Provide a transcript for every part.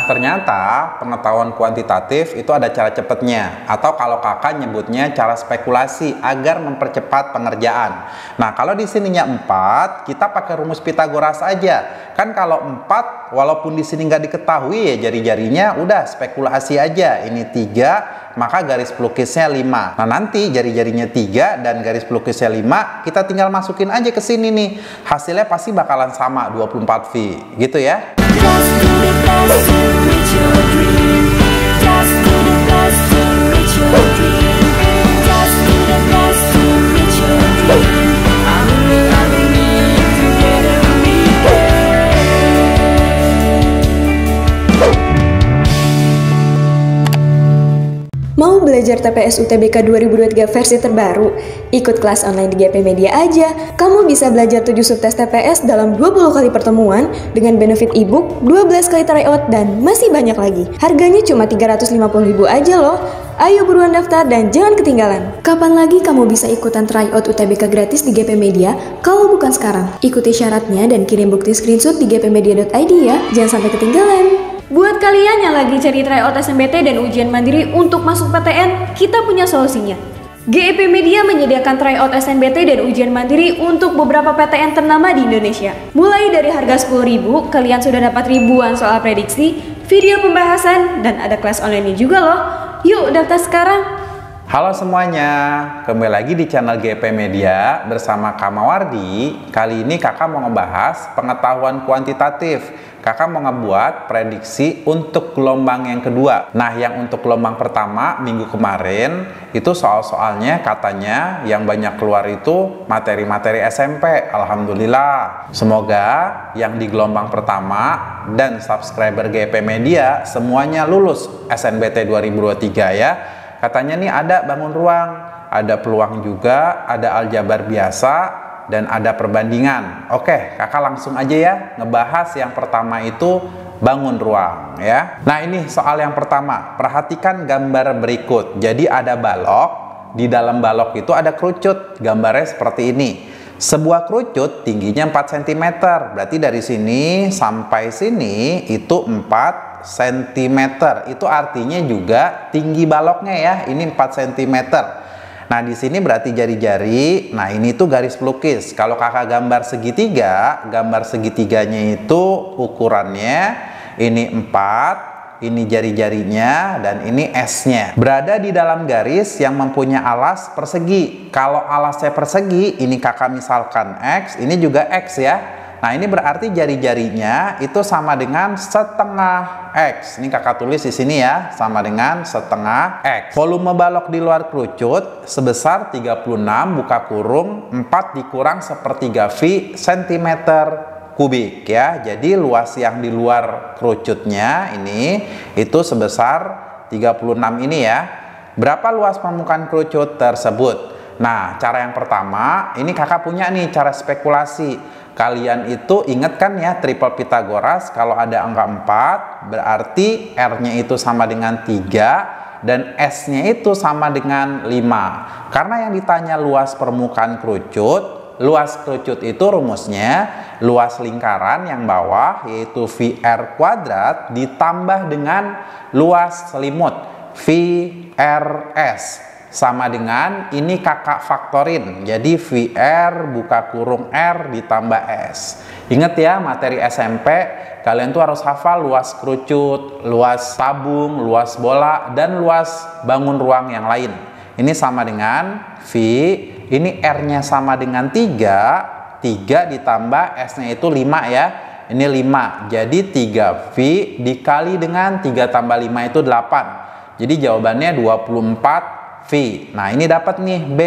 ternyata pengetahuan kuantitatif itu ada cara cepatnya, atau kalau kakak nyebutnya cara spekulasi agar mempercepat pengerjaan. Nah, kalau di sininya 4, kita pakai rumus Pitagoras aja. Kan kalau 4, walaupun di sini nggak diketahui ya jari-jarinya, udah spekulasi aja. Ini 3, maka garis pelukisnya 5. Nah, nanti jari-jarinya 3 dan garis pelukisnya 5, kita tinggal masukin aja ke sini nih. Hasilnya pasti bakalan sama, 24 V. Gitu ya. Mau belajar TPS UTBK 2023 versi terbaru? Ikut kelas online di GP Media aja. Kamu bisa belajar 7 subtes TPS dalam 20 kali pertemuan dengan benefit ebook, 12 kali tryout, dan masih banyak lagi. Harganya cuma 350.000 aja loh. Ayo buruan daftar dan jangan ketinggalan. Kapan lagi kamu bisa ikutan tryout UTBK gratis di GP Media kalau bukan sekarang? Ikuti syaratnya dan kirim bukti screenshot di gpmedia.id ya. Jangan sampai ketinggalan. Buat kalian yang lagi cari tryout SNMPT dan ujian mandiri untuk masuk PTN, kita punya solusinya. GEP Media menyediakan tryout SNMPT dan ujian mandiri untuk beberapa PTN ternama di Indonesia. Mulai dari harga 10.000, kalian sudah dapat ribuan soal prediksi, video pembahasan, dan ada kelas online juga loh. Yuk daftar sekarang. Halo semuanya, kembali lagi di channel GP Media bersama Kak Mawardi. Kali ini kakak mau ngebahas pengetahuan kuantitatif. Kakak mau ngebuat prediksi untuk gelombang yang kedua. Nah, yang untuk gelombang pertama minggu kemarin itu soal-soalnya katanya yang banyak keluar itu materi-materi SMP. Alhamdulillah. Semoga yang di gelombang pertama dan subscriber GP Media semuanya lulus SNBT 2023 ya. Katanya nih ada bangun ruang, ada peluang juga, ada aljabar biasa, dan ada perbandingan. Oke, kakak langsung aja ya ngebahas yang pertama itu bangun ruang ya. Nah, ini soal yang pertama. Perhatikan gambar berikut. Jadi ada balok, di dalam balok itu ada kerucut. Gambarnya seperti ini. Sebuah kerucut tingginya 4 cm. Berarti dari sini sampai sini itu 4 cm. Itu artinya juga tinggi baloknya ya. Ini 4 cm. Nah, di sini berarti jari-jari. Nah, ini tuh garis pelukis. Kalau kakak gambar segitiga, gambar segitiganya itu ukurannya ini 4, ini jari-jarinya, dan ini S-nya. Berada di dalam garis yang mempunyai alas persegi. Kalau alasnya persegi, ini kakak misalkan X, ini juga X ya. Nah, ini berarti jari-jarinya itu sama dengan setengah X. Ini kakak tulis di sini ya, sama dengan setengah X. Volume balok di luar kerucut sebesar 36 buka kurung 4 dikurang 1/3 V cm kubik ya. Jadi luas yang di luar kerucutnya ini itu sebesar 36 ini ya. Berapa luas permukaan kerucut tersebut? Nah, cara yang pertama, ini kakak punya nih cara spekulasi. Kalian itu ingat kan ya triple Pitagoras, kalau ada angka 4 berarti R-nya itu sama dengan 3 dan S-nya itu sama dengan 5. Karena yang ditanya luas permukaan kerucut, luas kerucut itu rumusnya luas lingkaran yang bawah yaitu VR kuadrat ditambah dengan luas selimut VRS. Sama dengan ini kakak faktorin, jadi VR buka kurung R ditambah S. Ingat ya materi SMP, kalian tuh harus hafal luas kerucut, luas tabung, luas bola, dan luas bangun ruang yang lain. Ini sama dengan V, ini R-nya sama dengan 3 ditambah S-nya itu 5 ya. Ini 5, jadi 3V dikali dengan 3 tambah 5 itu 8. Jadi jawabannya 24 V. Nah, ini dapat nih B.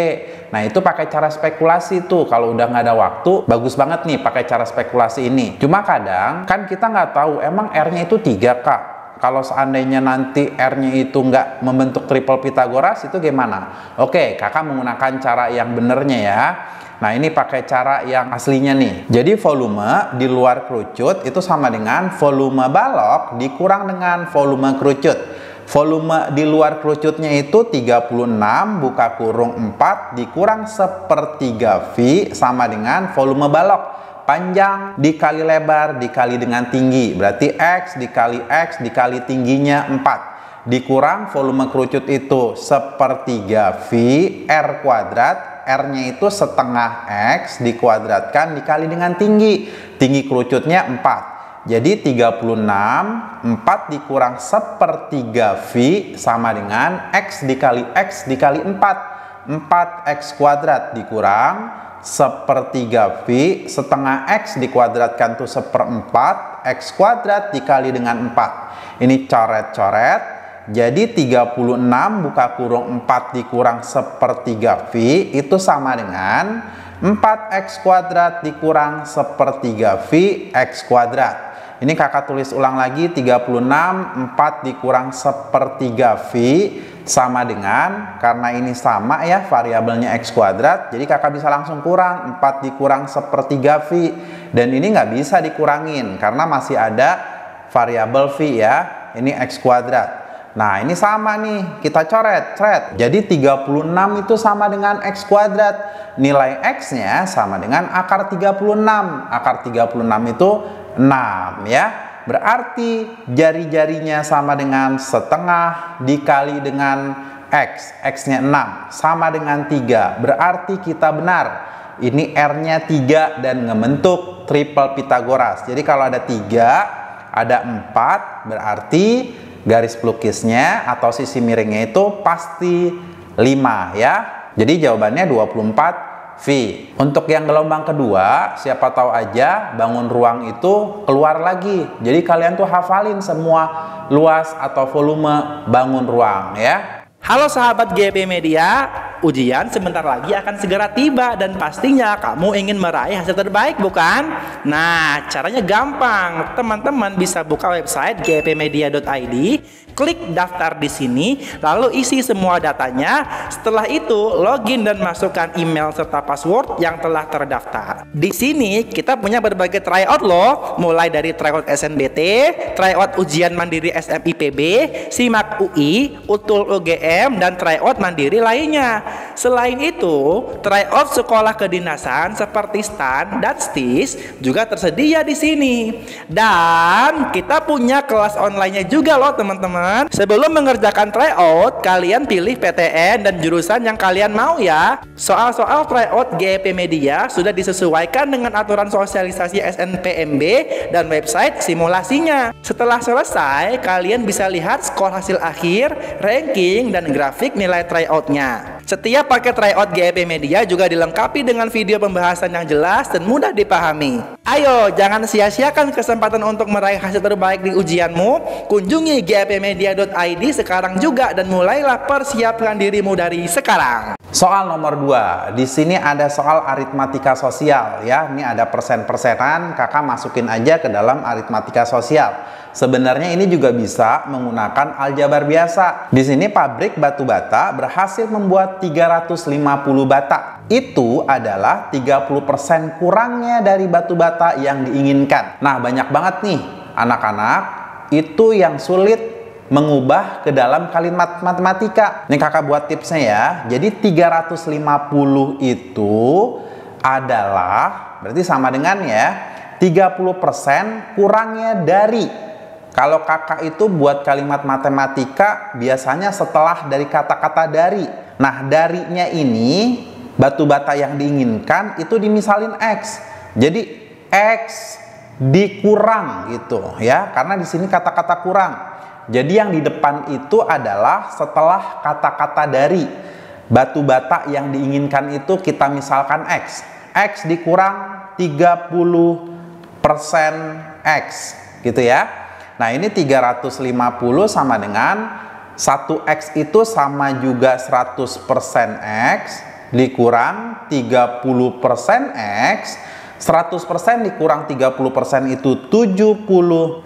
Nah, itu pakai cara spekulasi tuh. Kalau udah nggak ada waktu, bagus banget nih pakai cara spekulasi ini. Cuma kadang kan kita nggak tahu emang R-nya itu 3 Kak. Kalau seandainya nanti R-nya itu nggak membentuk triple Pitagoras itu gimana? Oke, kakak menggunakan cara yang benernya ya. Nah, ini pakai cara yang aslinya nih. Jadi volume di luar kerucut itu sama dengan volume balok dikurang dengan volume kerucut. Volume di luar kerucutnya itu 36 buka kurung 4 dikurang 1/3 V sama dengan volume balok. panjang dikali lebar dikali dengan tinggi. Berarti X dikali tingginya 4. Dikurang volume kerucut itu sepertiga V R kuadrat. R-nya itu setengah X dikuadratkan dikali dengan tinggi. Tinggi kerucutnya 4. Jadi 36, 4 dikurang sepertiga V sama dengan X dikali 4. 4X kuadrat dikurang sepertiga V setengah X dikuadratkan itu seperempat X kuadrat dikali dengan 4. Ini coret-coret. Jadi 36 buka kurung 4 dikurang sepertiga V itu sama dengan 4X kuadrat dikurang sepertiga V X kuadrat. Ini kakak tulis ulang lagi, 36 4 dikurang sepertiga V sama dengan, karena ini sama ya variabelnya X kuadrat, jadi kakak bisa langsung kurang 4 dikurang sepertiga V. Dan ini nggak bisa dikurangin karena masih ada variabel V ya, ini X kuadrat. Nah ini sama nih, kita coret. Jadi 36 itu sama dengan X kuadrat. Nilai X-nya sama dengan akar 36. Akar 36 itu 6 ya. Berarti jari-jarinya sama dengan setengah dikali dengan X. X-nya 6 sama dengan 3. Berarti kita benar. Ini R-nya 3 dan ngebentuk triple Pitagoras. Jadi kalau ada 3, ada 4, berarti garis pelukisnya atau sisi miringnya itu pasti 5 ya. Jadi jawabannya 24 V. Untuk yang gelombang kedua, siapa tahu aja bangun ruang itu keluar lagi. Jadi kalian tuh hafalin semua luas atau volume bangun ruang ya. Halo sahabat GP Media, ujian sebentar lagi akan segera tiba dan pastinya kamu ingin meraih hasil terbaik bukan? Nah, caranya gampang. Teman-teman bisa buka website gpmedia.id, klik daftar di sini, lalu isi semua datanya. Setelah itu, login dan masukkan email serta password yang telah terdaftar. Di sini kita punya berbagai tryout loh, mulai dari tryout SNBT, tryout ujian mandiri SMIPB, SIMAK UI, UTUL UGM, dan tryout mandiri lainnya. Selain itu, tryout sekolah kedinasan seperti STAN dan STIS juga tersedia di sini. Dan kita punya kelas online-nya juga loh teman-teman. Sebelum mengerjakan tryout, kalian pilih PTN dan jurusan yang kalian mau ya. Soal-soal tryout GEP Media sudah disesuaikan dengan aturan sosialisasi SNPMB dan website simulasinya. Setelah selesai, kalian bisa lihat skor hasil akhir, ranking, dan grafik nilai tryoutnya. Setiap paket tryout GEP Media juga dilengkapi dengan video pembahasan yang jelas dan mudah dipahami. Ayo, jangan sia-siakan kesempatan untuk meraih hasil terbaik di ujianmu. Kunjungi gpmedia.id sekarang juga dan mulailah persiapkan dirimu dari sekarang. Soal nomor 2, di sini ada soal aritmatika sosial ya. Ini ada persen-persenan, kakak masukin aja ke dalam aritmatika sosial. Sebenarnya ini juga bisa menggunakan aljabar biasa. Di sini pabrik batu bata berhasil membuat 350 bata. Itu adalah 30% kurangnya dari batu bata yang diinginkan. Nah, banyak banget nih anak-anak itu yang sulit mengubah ke dalam kalimat matematika. Ini kakak buat tipsnya ya. Jadi 350 itu adalah berarti sama dengan ya 30% kurangnya dari. Kalau kakak itu buat kalimat matematika biasanya setelah dari kata-kata dari. Nah, darinya ini batu bata yang diinginkan itu dimisalin X. Jadi X dikurang gitu ya. Karena di sini kata-kata kurang. Jadi yang di depan itu adalah setelah kata-kata dari. Batu bata yang diinginkan itu kita misalkan X. X dikurang 30% X gitu ya. Nah ini 350 sama dengan 1X itu sama juga 100% X dikurang 30% X. 100% dikurang 30% itu 70%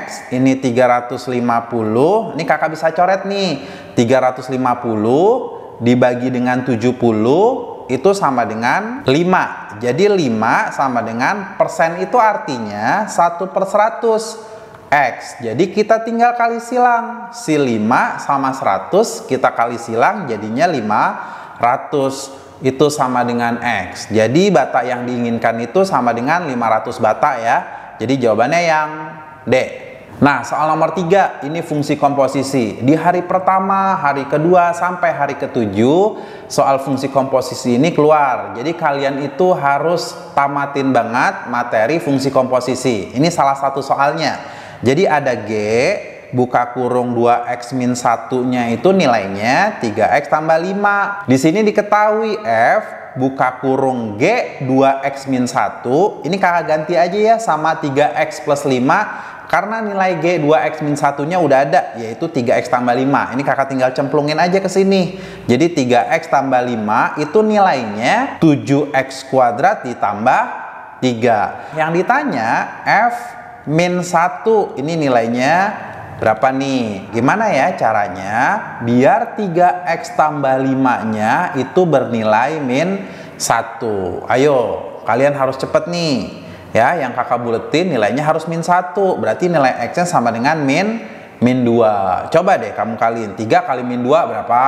X. Ini 350. Ini kakak bisa coret nih. 350 dibagi dengan 70 itu sama dengan 5. Jadi 5 sama dengan persen itu artinya 1/100 X. Jadi kita tinggal kali silang. Si 5 sama 100 kita kali silang jadinya 500 itu sama dengan X. Jadi bata yang diinginkan itu sama dengan 500 bata ya. Jadi jawabannya yang D. Nah, soal nomor 3, ini fungsi komposisi. Di hari pertama, hari kedua, sampai hari ketujuh, soal fungsi komposisi ini keluar. Jadi kalian itu harus tamatin banget materi fungsi komposisi. Ini salah satu soalnya. Jadi ada G, buka kurung 2X min 1-nya itu nilainya 3X tambah 5. Di sini diketahui F, buka kurung G 2X min 1, ini kakak ganti aja ya sama 3X plus 5. Karena nilai G 2X min 1-nya udah ada, yaitu 3X tambah 5. Ini kakak tinggal cemplungin aja ke sini. Jadi 3X tambah 5 itu nilainya 7X kuadrat ditambah 3. Yang ditanya F min 1, ini nilainya berapa nih? Gimana ya caranya biar 3X tambah 5-nya itu bernilai min 1? Ayo, kalian harus cepet nih. Ya, yang kakak buletin nilainya harus min 1. Berarti nilai X-nya sama dengan min 2. Coba deh kamu kaliin. 3 kali min 2 berapa?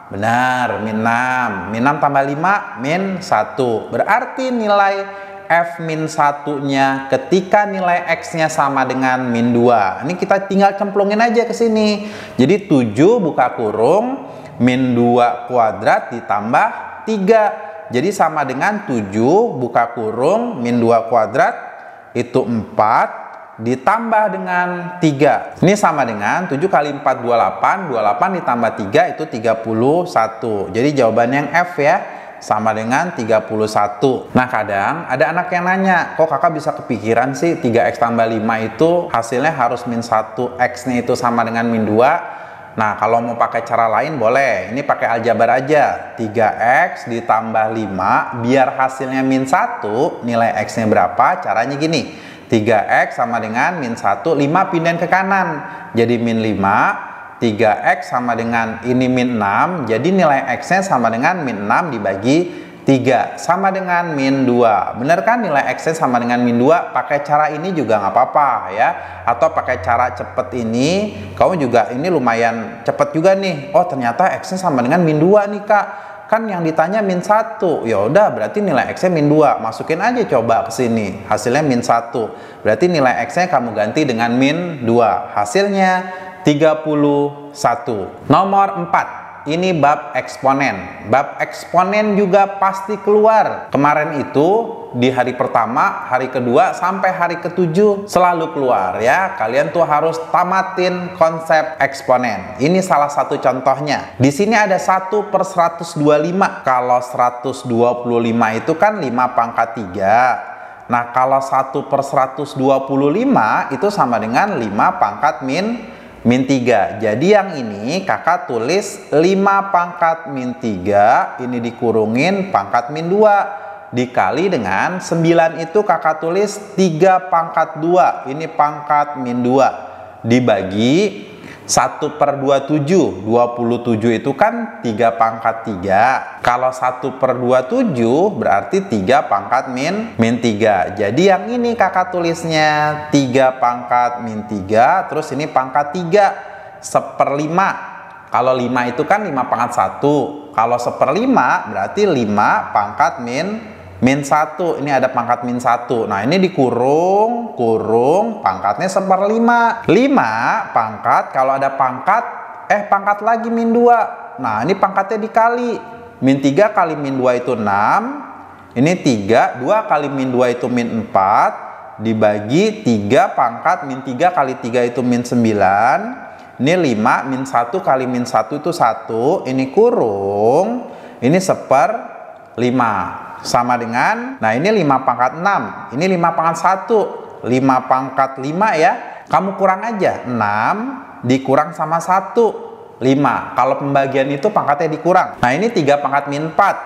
Benar, min 6. Min 6 tambah 5, min 1. Berarti nilai F min 1-nya ketika nilai X-nya sama dengan min 2. Ini kita tinggal cemplungin aja ke sini. Jadi 7 buka kurung min 2 kuadrat ditambah 3. Jadi sama dengan 7 buka kurung min 2 kuadrat itu 4 ditambah dengan 3. Ini sama dengan 7 kali 4 28, 28 ditambah 3 itu 31. Jadi jawabannya yang F ya, sama dengan 31. Nah, kadang ada anak yang nanya, kok kakak bisa kepikiran sih 3X tambah 5 itu hasilnya harus min 1, X-nya itu sama dengan min 2. Nah, kalau mau pakai cara lain boleh. Ini pakai aljabar aja. 3X ditambah 5 biar hasilnya min 1, nilai X-nya berapa? Caranya gini. 3X sama dengan min 1, 5 pindahin ke kanan. Jadi min 5, 3X sama dengan ini min 6. Jadi nilai X-nya sama dengan min 6 dibagi 3 sama dengan min 2. Bener kan nilai X-nya sama dengan min 2? Pakai cara ini juga nggak apa-apa ya. Atau pakai cara cepet ini, kamu juga ini lumayan cepet juga nih. Oh, ternyata X-nya sama dengan min 2 nih kak. Kan yang ditanya min 1. Ya udah, berarti nilai X-nya min 2. Masukin aja coba ke sini. Hasilnya min 1. Berarti nilai X-nya kamu ganti dengan min 2. Hasilnya 31. Nomor 4. Ini bab eksponen. Bab eksponen juga pasti keluar. Kemarin itu di hari pertama, hari kedua, sampai hari ketujuh selalu keluar ya. Kalian tuh harus tamatin konsep eksponen. Ini salah satu contohnya. Di sini ada 1/125. Kalau 125 itu kan 5 pangkat 3. Nah, kalau 1/125 itu sama dengan 5 pangkat min 3. Jadi yang ini kakak tulis 5 pangkat min 3, ini dikurungin pangkat min 2, dikali dengan 9 itu kakak tulis 3 pangkat 2, ini pangkat min 2, dibagi 1/27. 27 itu kan 3 pangkat 3. Kalau 1/27 berarti 3 pangkat min 3. Jadi yang ini kakak tulisnya 3 pangkat min 3. Terus ini pangkat 3 1/5. Kalau 5 itu kan 5 pangkat 1. Kalau 1/5 berarti 5 pangkat min 1. Ini ada pangkat min 1. Nah, ini dikurung, pangkatnya 1/5. 5 pangkat, kalau ada pangkat, pangkat lagi min 2. Nah, ini pangkatnya dikali. Min 3 kali min 2 itu 6. Ini 3, 2 kali min 2 itu min 4. Dibagi 3 pangkat min 3 kali 3 itu min 9. Ini 5, min 1 kali min 1 itu 1. Ini kurung, ini 1/5. Sama dengan, nah ini 5 pangkat 6, ini 5 pangkat 1, 5 pangkat 5 ya, kamu kurang aja, 6 dikurang sama 1, 5, kalau pembagian itu pangkatnya dikurang. Nah ini 3 pangkat min 4,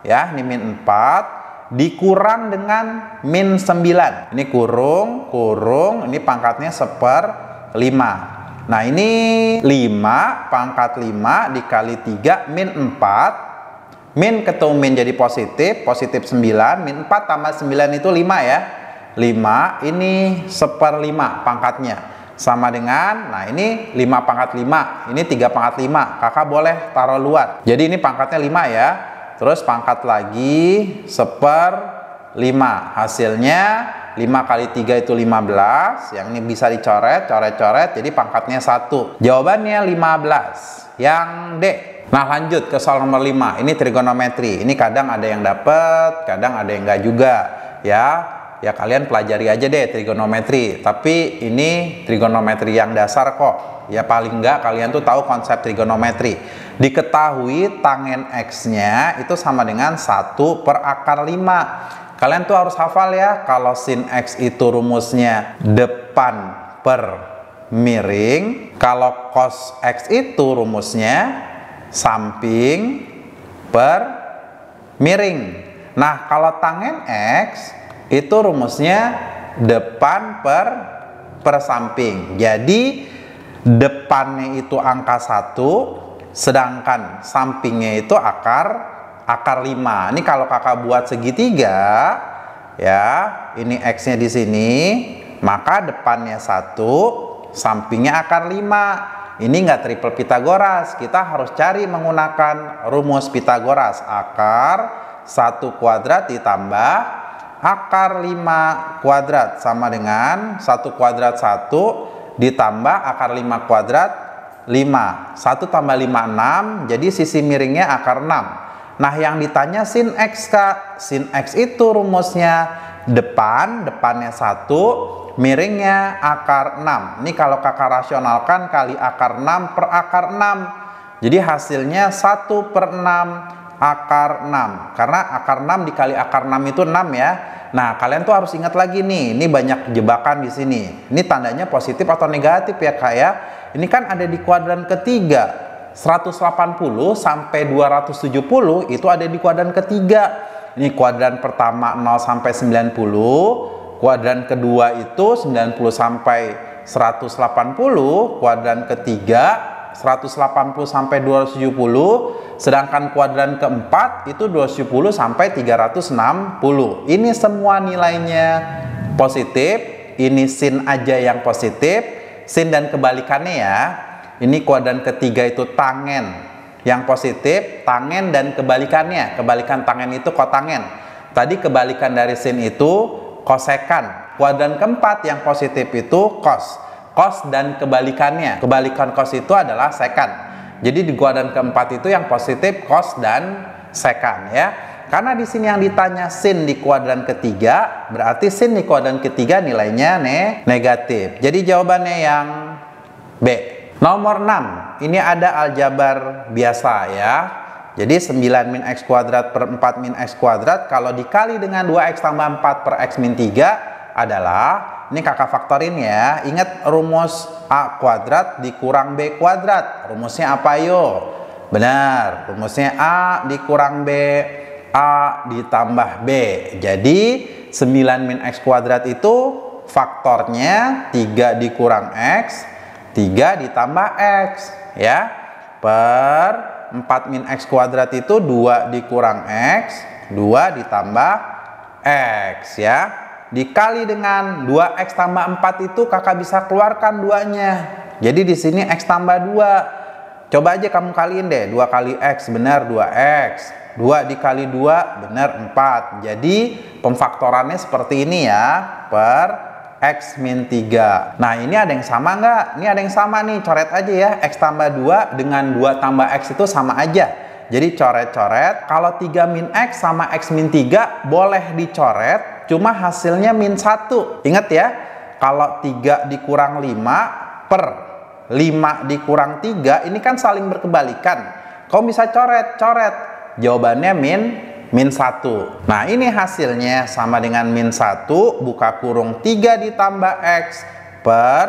ya, ini min 4, dikurang dengan min 9, ini kurung, ini pangkatnya 1/5. Nah ini 5 pangkat 5 dikali 3 min 4, min ketemu min jadi positif 9, min 4 tambah 9 itu 5 ya. 5 ini 1/5 pangkatnya. Sama dengan, nah ini 5 pangkat 5, ini 3 pangkat 5. Kakak boleh taruh luar. Jadi ini pangkatnya 5 ya. Terus pangkat lagi 1/5. Hasilnya 5 kali 3 itu 15. Yang ini bisa dicoret, coret-coret, jadi pangkatnya 1. Jawabannya 15. Yang D. Nah, lanjut ke soal nomor 5. Ini trigonometri. Ini kadang ada yang dapat, kadang ada yang enggak juga, ya. Ya kalian pelajari aja deh trigonometri. Tapi ini trigonometri yang dasar kok. Ya paling enggak kalian tuh tahu konsep trigonometri. Diketahui tangen X-nya itu sama dengan 1/5. Kalian tuh harus hafal ya, kalau sin X itu rumusnya depan per miring. Kalau cos X itu rumusnya samping per miring. Nah, kalau tangen X itu rumusnya depan per samping. Jadi depannya itu angka 1, sedangkan sampingnya itu akar 5. Ini kalau kakak buat segitiga, ya, ini X-nya di sini, maka depannya 1, sampingnya akar 5. Ini enggak triple Pitagoras. Kita harus cari menggunakan rumus Pitagoras. Akar 1 kuadrat ditambah akar 5 kuadrat sama dengan 1 kuadrat 1 ditambah akar 5 kuadrat 5. 1 tambah 5 6, jadi sisi miringnya akar 6. Nah, yang ditanya sin X, Kak. Sin X itu rumusnya depannya 1, miringnya akar 6. Ini kalau kakak rasionalkan kali akar 6 per akar 6. Jadi hasilnya 1/6 akar 6. Karena akar 6 dikali akar 6 itu 6 ya. Nah, kalian tuh harus ingat lagi nih. Ini banyak jebakan di sini. Ini tandanya positif atau negatif ya, Kak ya. Ini kan ada di kuadran ketiga. 180 sampai 270 itu ada di kuadran ketiga. Ini kuadran pertama 0 sampai 90, kuadran kedua itu 90 sampai 180, kuadran ketiga 180 sampai 270, sedangkan kuadran keempat itu 270 sampai 360. Ini semua nilainya positif. Ini sin aja yang positif, sin dan kebalikannya ya. Ini kuadran ketiga itu tangen yang positif, tangen dan kebalikannya. Kebalikan tangen itu kotangen. Tadi kebalikan dari sin itu kosekan. Kuadran keempat yang positif itu cos. Cos dan kebalikannya. Kebalikan cos itu adalah sekan. Jadi di kuadran keempat itu yang positif cos dan sekan ya. Karena di sini yang ditanya sin di kuadran ketiga, berarti sin di kuadran ketiga nilainya negatif. Jadi jawabannya yang B. Nomor 6, ini ada aljabar biasa ya. Jadi 9 min X kuadrat per 4 min X kuadrat kalau dikali dengan 2X tambah 4 per X min 3 adalah, ini kakak faktorin ya. Ingat rumus A kuadrat dikurang B kuadrat. Rumusnya apa yo? Benar, rumusnya A dikurang B, A ditambah B. Jadi 9 min X kuadrat itu faktornya 3 dikurang X, 3 ditambah X ya, per 4 min X kuadrat itu 2 dikurang X, 2 ditambah X ya, dikali dengan 2X tambah 4 itu kakak bisa keluarkan 2-nya. Jadi di sini X tambah 2. Coba aja kamu kaliin deh, 2 kali X benar 2X, 2 dikali 2 benar 4. Jadi pemfaktorannya seperti ini ya, per X min 3. Nah, ini ada yang sama nggak? Ini ada yang sama nih, coret aja ya. X tambah 2 dengan 2 tambah X itu sama aja. Jadi coret-coret. Kalau 3 min X sama X min 3 boleh dicoret, cuma hasilnya min 1. Ingat ya, kalau 3 dikurang 5 per 5 dikurang 3, ini kan saling berkebalikan. Kamu bisa coret-coret. Jawabannya min 1. Nah, ini hasilnya sama dengan min 1, buka kurung 3 ditambah X per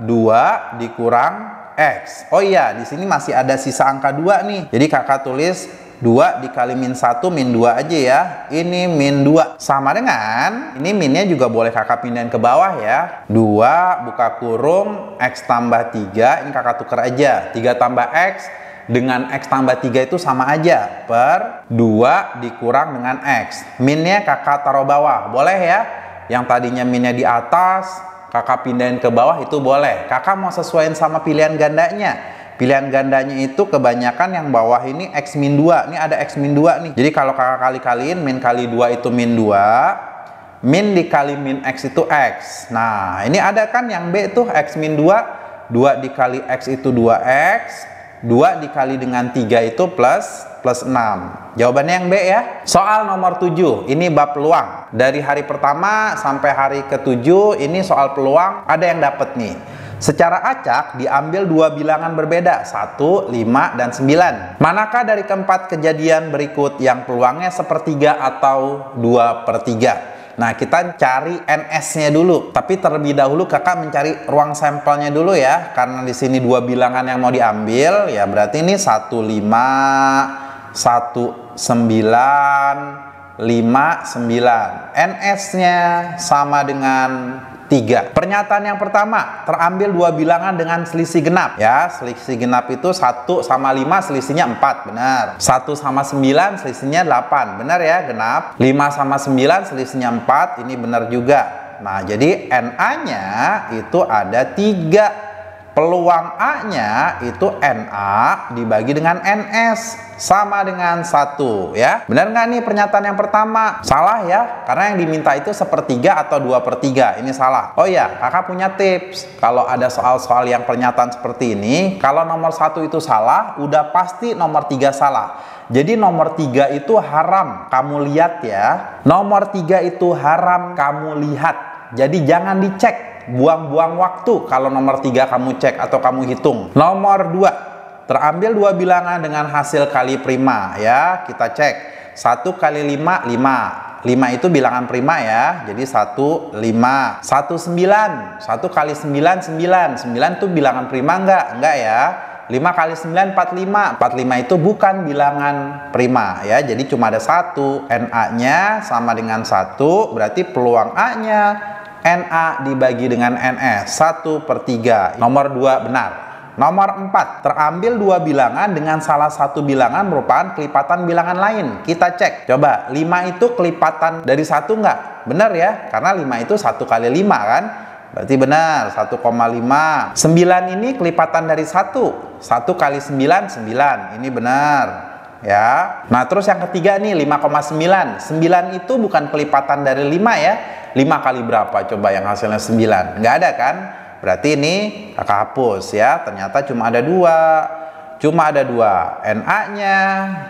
2 dikurang X. Oh iya, di sini masih ada sisa angka 2 nih. Jadi kakak tulis 2 dikali min 1 min 2 aja ya. Ini min 2. Sama dengan, ini minnya juga boleh kakak pindahin ke bawah ya. 2 buka kurung X tambah 3, ini kakak tuker aja. 3 tambah X dengan X tambah 3 itu sama aja, per 2 dikurang dengan X. Minnya kakak taruh bawah, boleh ya. Yang tadinya minnya di atas, kakak pindahin ke bawah itu boleh. Kakak mau sesuaiin sama pilihan gandanya. Pilihan gandanya itu kebanyakan yang bawah ini X min 2. Ini ada X min 2 nih. Jadi kalau kakak kali-kaliin, min kali 2 itu min 2. Min dikali min X itu X. Nah, ini ada kan yang B tuh X min 2. 2 dikali X itu 2X. 2 dikali dengan 3 itu plus 6. Jawabannya yang B ya. Soal nomor 7, ini bab peluang. Dari hari pertama sampai hari ke-7, ini soal peluang ada yang dapat nih. Secara acak diambil dua bilangan berbeda, 1, 5, dan 9. Manakah dari keempat kejadian berikut yang peluangnya sepertiga atau 2/3? Nah, kita cari NS-nya dulu. Tapi terlebih dahulu kakak mencari ruang sampelnya dulu ya. Karena di sini dua bilangan yang mau diambil, ya berarti ini 1, 5, 1, 9, 5, 9. NS-nya sama dengan 3. Pernyataan yang pertama, terambil dua bilangan dengan selisih genap ya. Selisih genap itu 1 sama 5 selisihnya 4, benar. 1 sama 9 selisihnya 8, benar ya, genap. 5 sama 9 selisihnya 4, ini benar juga. Nah, jadi NA-nya itu ada 3. Peluang A-nya itu NA dibagi dengan NS sama dengan 1 ya. Benar nggak nih pernyataan yang pertama? Salah ya, karena yang diminta itu 1/3 atau 2/3. Ini salah. Oh ya, kakak punya tips. Kalau ada soal-soal yang pernyataan seperti ini, kalau nomor 1 itu salah, udah pasti nomor 3 salah. Jadi nomor 3 itu haram kamu lihat ya. Nomor 3 itu haram kamu lihat. Jadi jangan dicek. Buang-buang waktu kalau nomor 3 kamu cek atau kamu hitung. Nomor 2, terambil dua bilangan dengan hasil kali prima ya. Kita cek. 1 kali 5, 5. 5 itu bilangan prima ya. Jadi 1, 5. 1, 9. 1 kali 9, 9. 9 itu bilangan prima enggak? Enggak ya. 5 kali 9, 45. 45 itu bukan bilangan prima ya. Jadi cuma ada 1. NA-nya sama dengan 1. Berarti peluang A-nya NA dibagi dengan NS 1/3. Nomor 2 benar. Nomor 4, terambil dua bilangan dengan salah satu bilangan merupakan kelipatan bilangan lain. Kita cek. Coba, 5 itu kelipatan dari 1 enggak? Benar ya, karena 5 itu 1 kali 5 kan? Berarti benar, 1,5. 9 ini kelipatan dari 1. 1 kali 9, 9. Ini benar ya. Nah, terus yang ketiga nih 5,9. 9 itu bukan kelipatan dari 5 ya. 5 kali berapa coba yang hasilnya 9? Nggak ada kan? Berarti ini kakak hapus ya. Ternyata cuma ada 2. Cuma ada 2. NA-nya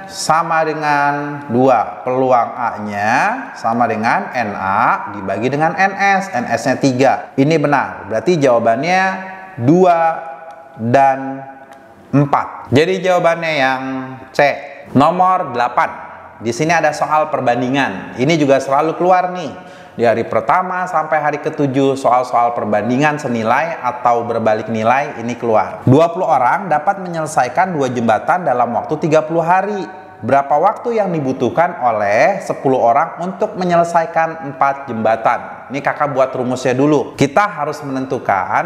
sama dengan 2. Peluang A-nya sama dengan NA dibagi dengan NS. NS-nya 3. Ini benar. Berarti jawabannya 2 dan 4. Jadi jawabannya yang C. Nomor 8. Di sini ada soal perbandingan. Ini juga selalu keluar nih. Di hari pertama sampai hari ke-7 soal-soal perbandingan senilai atau berbalik nilai ini keluar. 20 orang dapat menyelesaikan 2 jembatan dalam waktu 30 hari. Berapa waktu yang dibutuhkan oleh 10 orang untuk menyelesaikan 4 jembatan? Ini kakak buat rumusnya dulu. Kita harus menentukan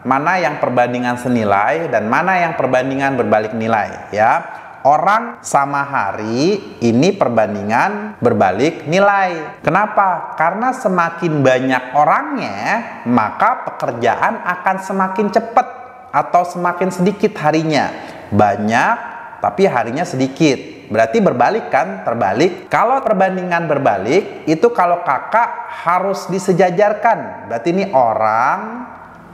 mana yang perbandingan senilai dan mana yang perbandingan berbalik nilai ya. Orang sama hari ini perbandingan berbalik nilai. Kenapa? Karena semakin banyak orangnya, maka pekerjaan akan semakin cepat atau semakin sedikit harinya. Banyak, tapi harinya sedikit. Berarti berbalik kan? Terbalik. Kalau perbandingan berbalik, itu kalau kakak harus disejajarkan. Berarti ini orang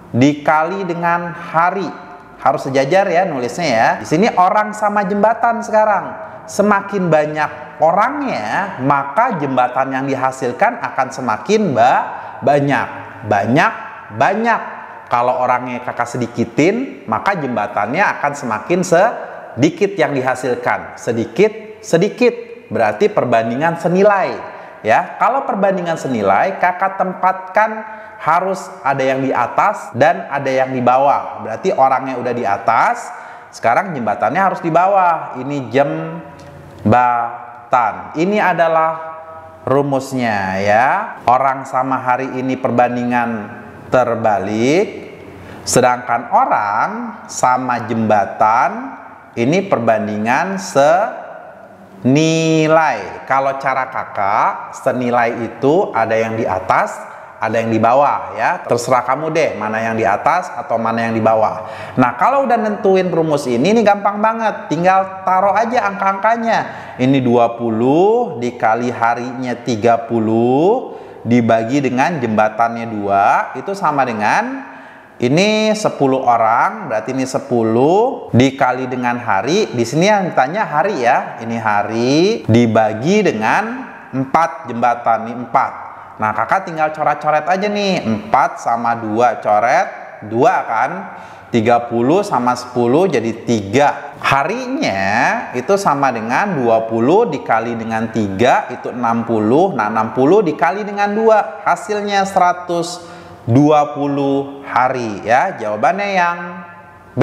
dikali dengan hari. Harus sejajar ya nulisnya ya. Di sini orang sama jembatan sekarang. Semakin banyak orangnya, maka jembatan yang dihasilkan akan semakin banyak. Banyak. Kalau orangnya kakak sedikitin, maka jembatannya akan semakin sedikit yang dihasilkan. Sedikit. Berarti perbandingan senilai. Ya, kalau perbandingan senilai, kakak tempatkan harus ada yang di atas dan ada yang di bawah. Berarti orangnya udah di atas, sekarang jembatannya harus di bawah. Ini jembatan. Ini adalah rumusnya ya. Orang sama hari ini perbandingan terbalik, sedangkan orang sama jembatan ini perbandingan senilai. Kalau cara kakak, senilai itu ada yang di atas, ada yang di bawah ya. Terserah kamu deh mana yang di atas atau mana yang di bawah. Nah, kalau udah nentuin rumus ini gampang banget. Tinggal taruh aja angka-angkanya. Ini 20 dikali harinya 30 dibagi dengan jembatannya 2 itu sama dengan ini 10 orang, berarti ini 10 dikali dengan hari. Di sini yang ditanya hari ya. Ini hari dibagi dengan 4 jembatan, ini 4. Nah, kakak tinggal coret-coret aja nih. 4 sama 2, coret 2 kan. 30 sama 10 jadi 3. Harinya itu sama dengan 20 dikali dengan 3 itu 60. Nah, 60 dikali dengan 2 hasilnya 120 hari ya. Jawabannya yang B.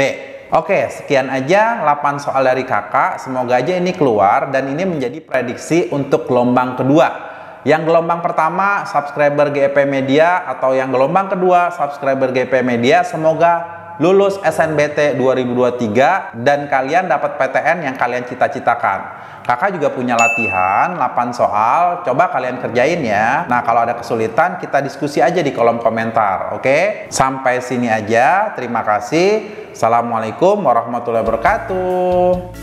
Oke, sekian aja 8 soal dari kakak. Semoga aja ini keluar dan ini menjadi prediksi untuk gelombang kedua. Yang gelombang pertama subscriber GEP Media atau yang gelombang kedua subscriber GEP Media semoga lulus SNBT 2023 dan kalian dapat PTN yang kalian cita-citakan. Kakak juga punya latihan 8 soal, coba kalian kerjain ya. Nah, kalau ada kesulitan kita diskusi aja di kolom komentar, oke? Sampai sini aja, terima kasih. Assalamualaikum warahmatullahi wabarakatuh.